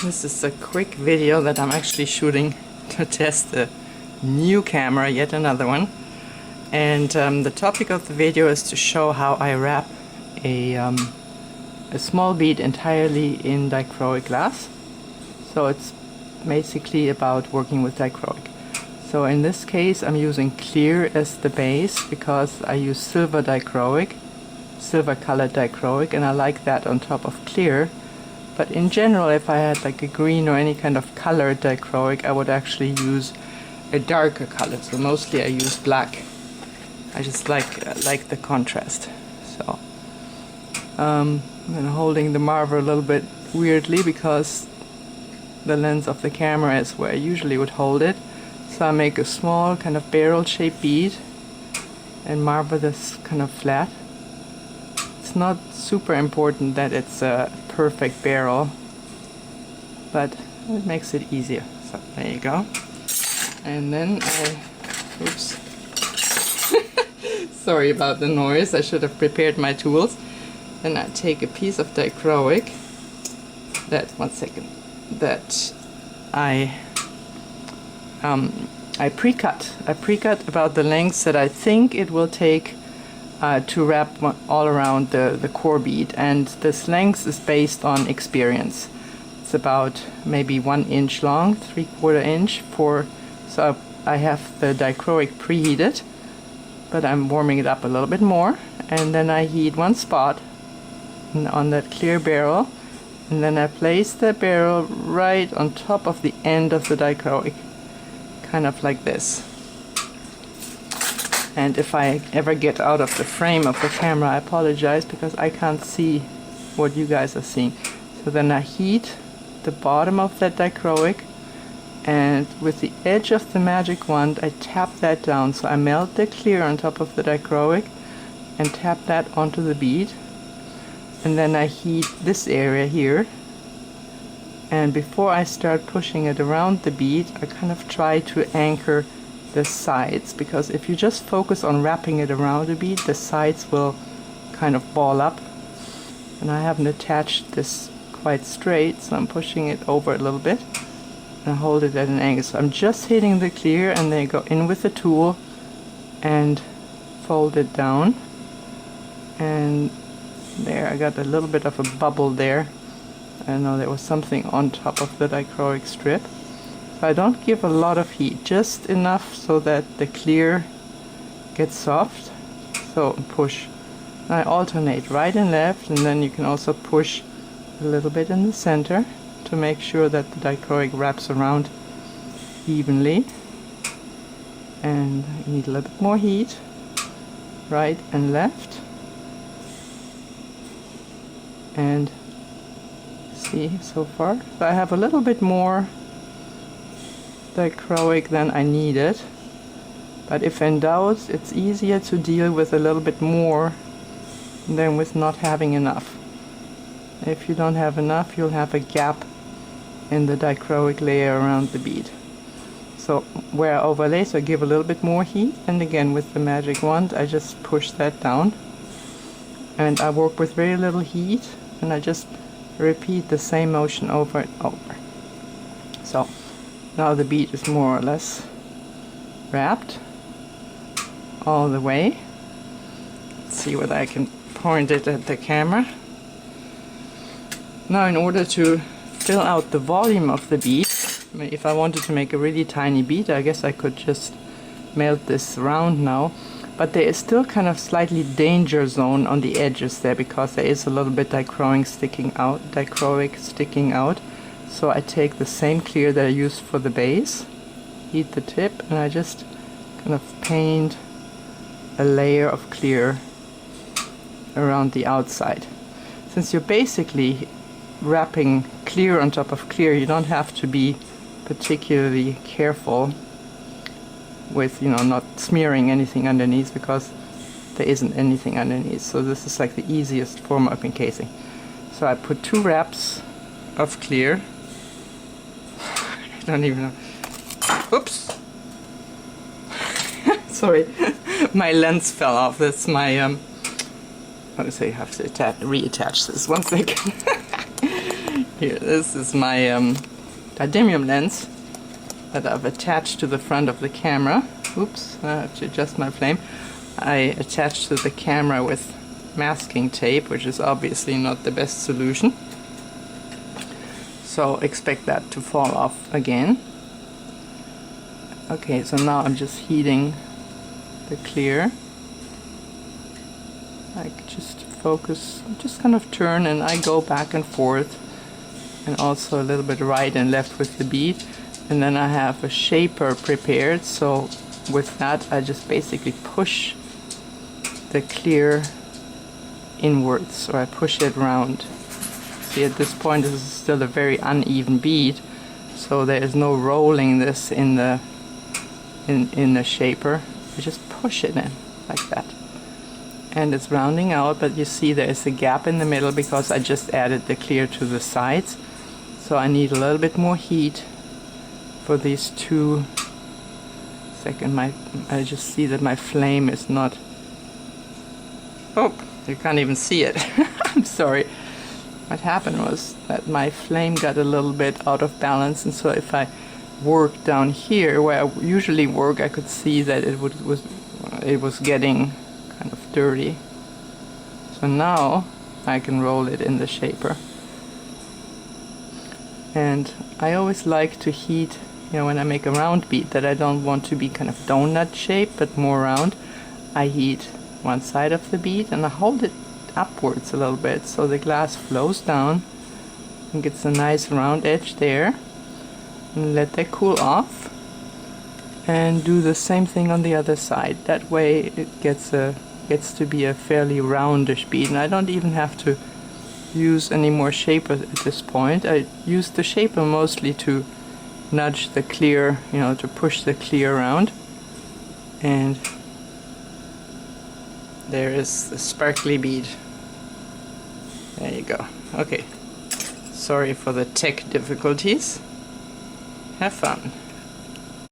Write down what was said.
This is a quick video that I'm actually shooting to test a new camera, yet another one. And the topic of the video is to show how I wrap a small bead entirely in dichroic glass. So it's basically about working with dichroic. So in this case I'm using clear as the base because I use silver dichroic, silver colored dichroic, and I like that on top of clear. But in general, if I had like a green or any kind of colored dichroic, I would actually use a darker color. So mostly I use black. I just like the contrast. So I'm holding the marver a little bit weirdly because the lens of the camera is where I usually would hold it. So I make a small kind of barrel-shaped bead and marver this kind of flat. It's not super important that it's a perfect barrel, but it makes it easier. So there you go. And then oops. Sorry about the noise, I should have prepared my tools. Then I take a piece of dichroic that I pre-cut. I pre-cut about the lengths that I think it will take to wrap all around the core bead, and this length is based on experience. It's about maybe 1 inch long, 3/4 inch so I have the dichroic preheated, but I'm warming it up a little bit more, and then I heat one spot on that clear barrel, and then I place the barrel right on top of the end of the dichroic, kind of like this. And if I ever get out of the frame of the camera, I apologize because I can't see what you guys are seeing. So then I heat the bottom of that dichroic, and with the edge of the magic wand I tap that down. So I melt the clear on top of the dichroic and tap that onto the bead. And then I heat this area here. And before I start pushing it around the bead, I kind of try to anchor the sides, because if you just focus on wrapping it around a bead, the sides will kind of ball up, and I haven't attached this quite straight, so I'm pushing it over a little bit and hold it at an angle. So I'm just hitting the clear and then go in with the tool and fold it down, and there, I got a little bit of a bubble there. I know there was something on top of the dichroic strip. I don't give a lot of heat, just enough so that the clear gets soft. So push. I alternate right and left, and then you can also push a little bit in the center to make sure that the dichroic wraps around evenly. And you need a little bit more heat, right and left. And see, so far so I have a little bit more dichroic than I needed, but if in doubt, it's easier to deal with a little bit more than with not having enough. If you don't have enough, you'll have a gap in the dichroic layer around the bead. So where I overlay, so I give a little bit more heat, and again with the magic wand I just push that down, and I work with very little heat, and I just repeat the same motion over and over. So now the bead is more or less wrapped all the way. Let's see whether I can point it at the camera. Now, in order to fill out the volume of the bead, I mean, if I wanted to make a really tiny bead, I guess I could just melt this round now. But there is still kind of slightly danger zone on the edges there, because there is a little bit dichroic sticking out. So I take the same clear that I used for the base, heat the tip, and I just kind of paint a layer of clear around the outside. Since you're basically wrapping clear on top of clear, you don't have to be particularly careful with, you know, not smearing anything underneath, because there isn't anything underneath. So this is like the easiest form of encasing. So I put 2 wraps of clear. I don't even know. Oops. Sorry, my lens fell off. That's my I say I have to reattach this. 1 second. Here, this is my didymium lens that I've attached to the front of the camera. Oops, I have to adjust my flame. I attached to the camera with masking tape, which is obviously not the best solution. So expect that to fall off again. Okay, so now I'm just heating the clear. I just focus, just kind of turn, and I go back and forth, and also a little bit right and left with the bead. And then I have a shaper prepared, so with that I just basically push the clear inwards, so I push it round. See, at this point this is still a very uneven bead, so there is no rolling this in the shaper. I just push it in like that, and it's rounding out, but you see there is a gap in the middle because I just added the clear to the sides. So I need a little bit more heat for these 2 seconds. I just see that my flame is not... Oh, you can't even see it. I'm sorry. What happened was that my flame got a little bit out of balance, and so if I work down here where I usually work, I could see that it was getting kind of dirty. So now I can roll it in the shaper. And I always like to heat, when I make a round bead that I don't want to be kind of donut shaped but more round, I heat one side of the bead and I hold it upwards a little bit so the glass flows down and gets a nice round edge there, and let that cool off, and do the same thing on the other side. That way it gets to be a fairly roundish bead, and I don't even have to use any more shaper at this point. I use the shaper mostly to nudge the clear, to push the clear around. And there is the sparkly bead. There you go. Okay. Sorry for the tech difficulties. Have fun.